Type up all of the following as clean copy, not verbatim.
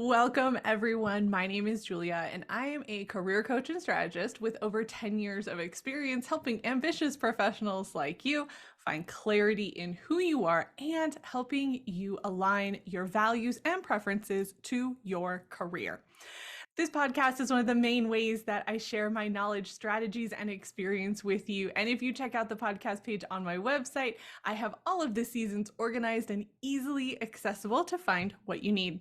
Welcome, everyone. My name is Julia, and I am a career coach and strategist with over 10 years of experience helping ambitious professionals like you find clarity in who you are and helping you align your values and preferences to your career. This podcast is one of the main ways that I share my knowledge, strategies, and experience with you. And if you check out the podcast page on my website, I have all of the seasons organized and easily accessible to find what you need.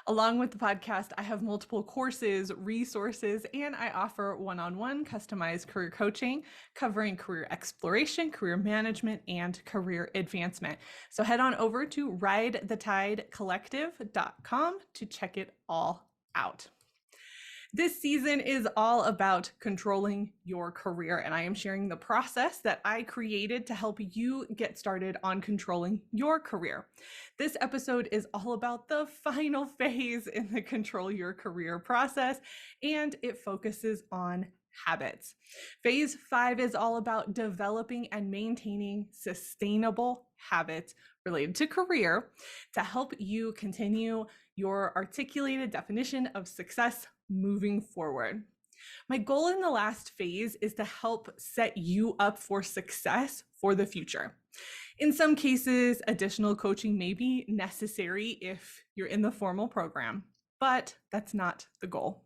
Along with the podcast, I have multiple courses, resources, and I offer one-on-one customized career coaching covering career exploration, career management, and career advancement. So head on over to ridethetide.collective.com to check it all out. This season is all about controlling your career, and I am sharing the process that I created to help you get started on controlling your career. This episode is all about the final phase in the control your career process, and it focuses on habits. Phase 5 is all about developing and maintaining sustainable habits related to career to help you continue your articulated definition of success moving forward. My goal in the last phase is to help set you up for success for the future. In some cases, additional coaching may be necessary if you're in the formal program, but that's not the goal.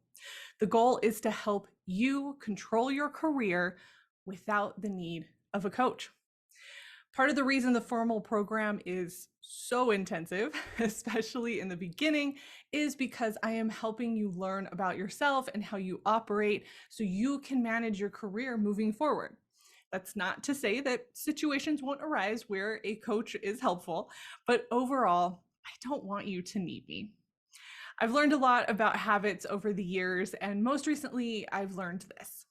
The goal is to help you control your career without the need of a coach. Part of the reason the formal program is so intensive, especially in the beginning, is because I am helping you learn about yourself and how you operate so you can manage your career moving forward. That's not to say that situations won't arise where a coach is helpful, but overall, I don't want you to need me. I've learned a lot about habits over the years, and most recently, I've learned this.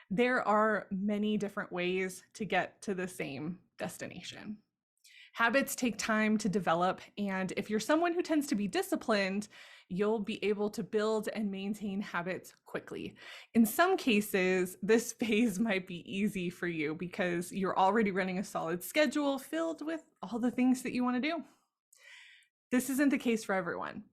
There are many different ways to get to the same destination. Habits take time to develop, and if you're someone who tends to be disciplined, you'll be able to build and maintain habits quickly. In some cases, this phase might be easy for you because you're already running a solid schedule filled with all the things that you want to do. This isn't the case for everyone.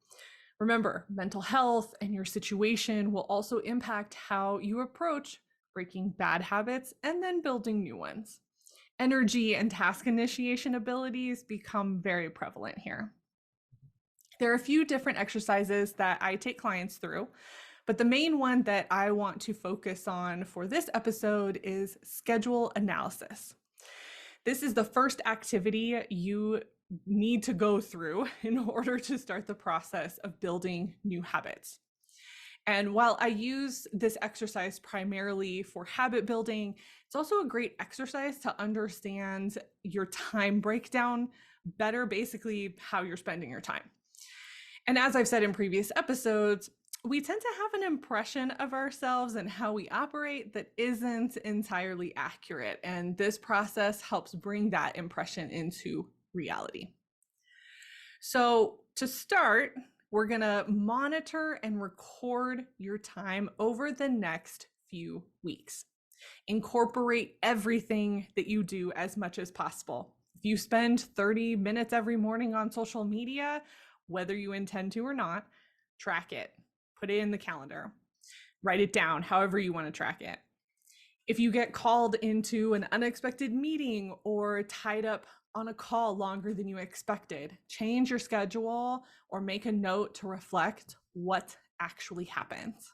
Remember, mental health and your situation will also impact how you approach breaking bad habits and then building new ones. Energy and task initiation abilities become very prevalent here. There are a few different exercises that I take clients through, but the main one that I want to focus on for this episode is schedule analysis. This is the first activity you need to go through in order to start the process of building new habits. And while I use this exercise primarily for habit building, it's also a great exercise to understand your time breakdown better, basically how you're spending your time. And as I've said in previous episodes, we tend to have an impression of ourselves and how we operate that isn't entirely accurate. And this process helps bring that impression into reality. So to start, we're going to monitor and record your time over the next few weeks. Incorporate everything that you do as much as possible. If you spend 30 minutes every morning on social media, whether you intend to or not, track it. Put it in the calendar. Write it down, however you want to track it. If you get called into an unexpected meeting or tied up on a call longer than you expected, change your schedule or make a note to reflect what actually happens.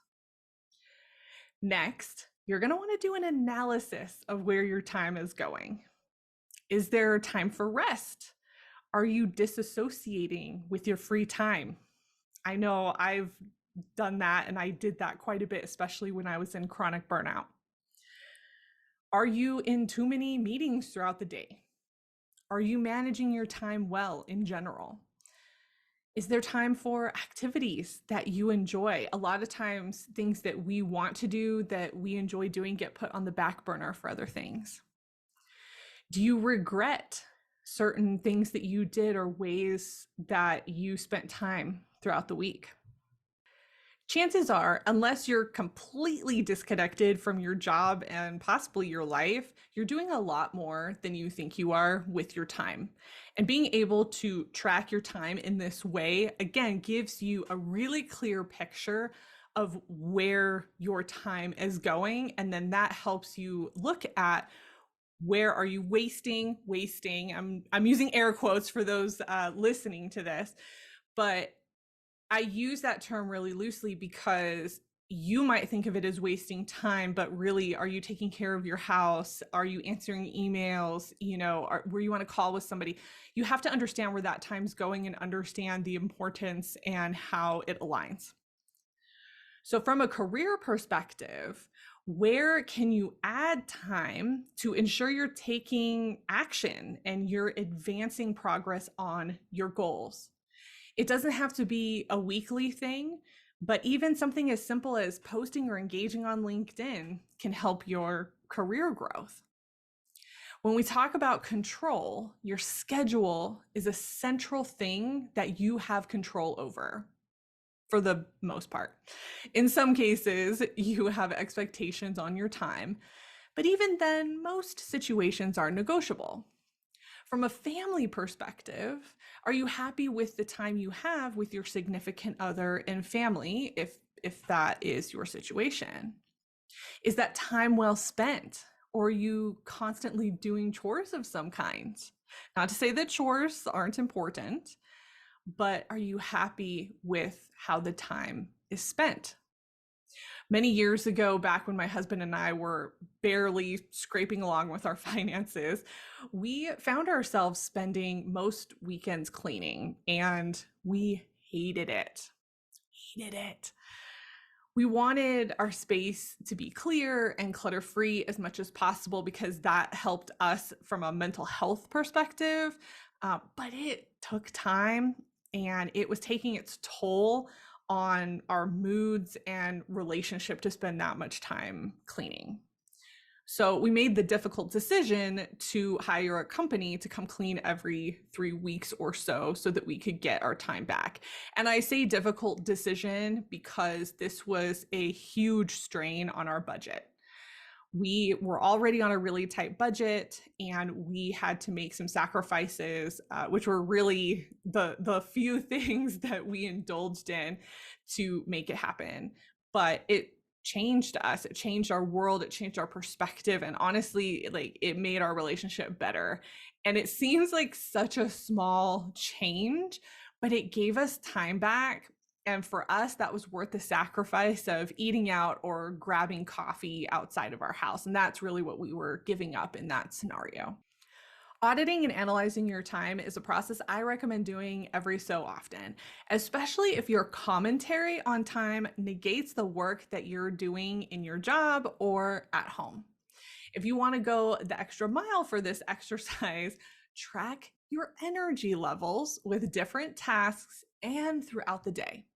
Next, you're going to want to do an analysis of where your time is going. Is there time for rest? Are you disassociating with your free time? I know I've done that, and I did that quite a bit, especially when I was in chronic burnout. Are you in too many meetings throughout the day? Are you managing your time well in general? Is there time for activities that you enjoy? A lot of times things that we want to do, that we enjoy doing, get put on the back burner for other things. Do you regret certain things that you did or ways that you spent time throughout the week? Chances are, unless you're completely disconnected from your job and possibly your life, you're doing a lot more than you think you are with your time. And being able to track your time in this way, again, gives you a really clear picture of where your time is going. And then that helps you look at where are you wasting. I'm using air quotes for those listening to this, but I use that term really loosely because you might think of it as wasting time, but really, are you taking care of your house? Are you answering emails? Where you want to call with somebody? You have to understand where that time's going and understand the importance and how it aligns. So, from a career perspective, where can you add time to ensure you're taking action and you're advancing progress on your goals? It doesn't have to be a weekly thing, but even something as simple as posting or engaging on LinkedIn can help your career growth. When we talk about control, your schedule is a central thing that you have control over for the most part. In some cases, you have expectations on your time, but even then, most situations are negotiable. From a family perspective, are you happy with the time you have with your significant other and family if that is your situation? Is that time well spent? Or are you constantly doing chores of some kind? Not to say that chores aren't important, but are you happy with how the time is spent? Many years ago, back when my husband and I were barely scraping along with our finances, we found ourselves spending most weekends cleaning, and we hated it. Hated it. We wanted our space to be clear and clutter free as much as possible because that helped us from a mental health perspective. But it took time and it was taking its toll on our moods and relationship to spend that much time cleaning. So we made the difficult decision to hire a company to come clean every 3 weeks or so that we could get our time back. And I say difficult decision because this was a huge strain on our budget. We were already on a really tight budget and we had to make some sacrifices, which were really the few things that we indulged in to make it happen. But it changed us, it changed our world, it changed our perspective, and honestly, like, it made our relationship better. And it seems like such a small change, but it gave us time back. And for us, that was worth the sacrifice of eating out or grabbing coffee outside of our house. And that's really what we were giving up in that scenario. Auditing and analyzing your time is a process I recommend doing every so often, especially if your commentary on time negates the work that you're doing in your job or at home. If you want to go the extra mile for this exercise, track your energy levels with different tasks and throughout the day.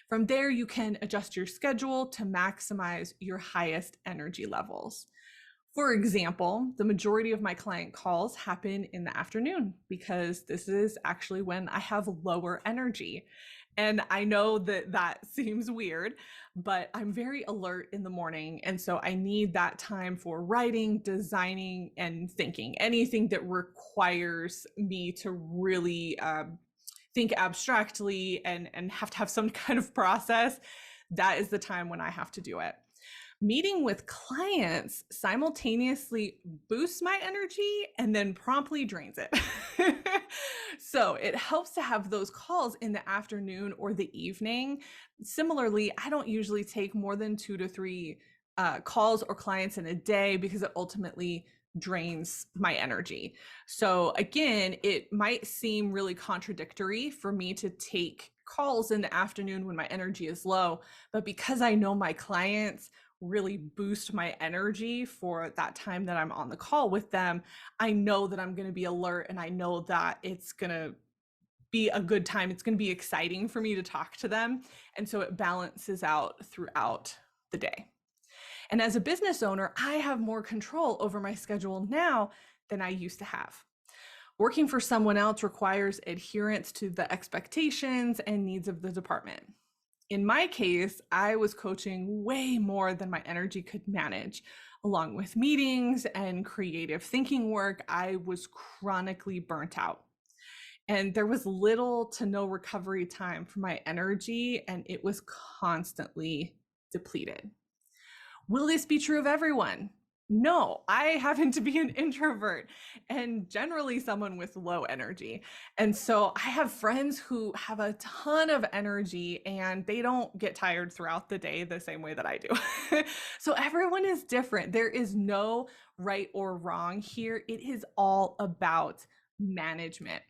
From there, you can adjust your schedule to maximize your highest energy levels. For example, the majority of my client calls happen in the afternoon because this is actually when I have lower energy. And I know that that seems weird, but I'm very alert in the morning. And so I need that time for writing, designing, and thinking. Anything that requires me to really think abstractly and have to have some kind of process, that is the time when I have to do it. Meeting with clients simultaneously boosts my energy and then promptly drains it. So it helps to have those calls in the afternoon or the evening. Similarly, I don't usually take more than 2 to 3 calls or clients in a day because it ultimately drains my energy. So again, it might seem really contradictory for me to take calls in the afternoon when my energy is low, but because I know my clients really boost my energy for that time that I'm on the call with them, I know that I'm going to be alert and I know that it's going to be a good time. It's going to be exciting for me to talk to them. And so it balances out throughout the day. And as a business owner, I have more control over my schedule now than I used to have. Working for someone else requires adherence to the expectations and needs of the department. In my case, I was coaching way more than my energy could manage. Along with meetings and creative thinking work, I was chronically burnt out. And there was little to no recovery time for my energy, and it was constantly depleted. Will this be true of everyone? No, I happen to be an introvert and generally someone with low energy. And so I have friends who have a ton of energy and they don't get tired throughout the day the same way that I do. So everyone is different. There is no right or wrong here. It is all about management.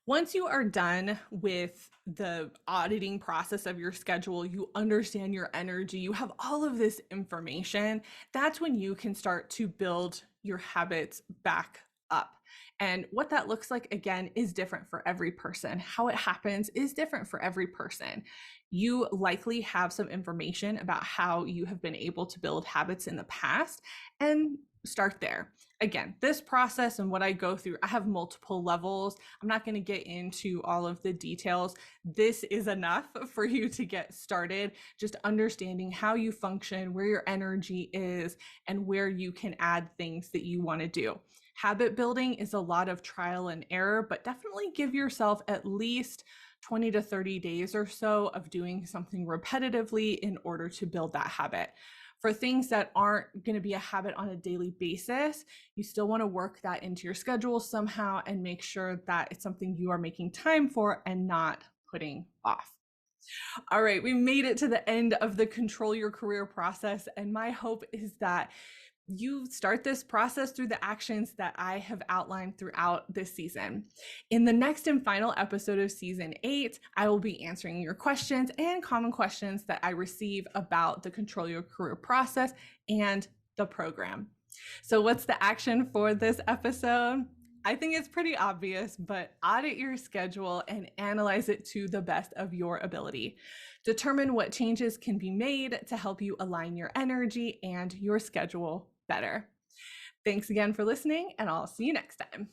Once you are done with the auditing process of your schedule, you understand your energy, you have all of this information, that's when you can start to build your habits back up. And what that looks like, again, is different for every person. How it happens is different for every person. You likely have some information about how you have been able to build habits in the past, and start there. Again, this process and what I go through, I have multiple levels. I'm not going to get into all of the details. This is enough for you to get started, just understanding how you function, where your energy is, and where you can add things that you want to do. Habit building is a lot of trial and error, but definitely give yourself at least 20 to 30 days or so of doing something repetitively in order to build that habit. For things that aren't going to be a habit on a daily basis, you still want to work that into your schedule somehow and make sure that it's something you are making time for and not putting off. All right, we made it to the end of the Control Your Career process, and my hope is that you start this process through the actions that I have outlined throughout this season. In the next and final episode of season 8, I will be answering your questions and common questions that I receive about the Control Your Career process and the program. So what's the action for this episode? I think it's pretty obvious, but audit your schedule and analyze it to the best of your ability. Determine what changes can be made to help you align your energy and your schedule better. Thanks again for listening, and I'll see you next time.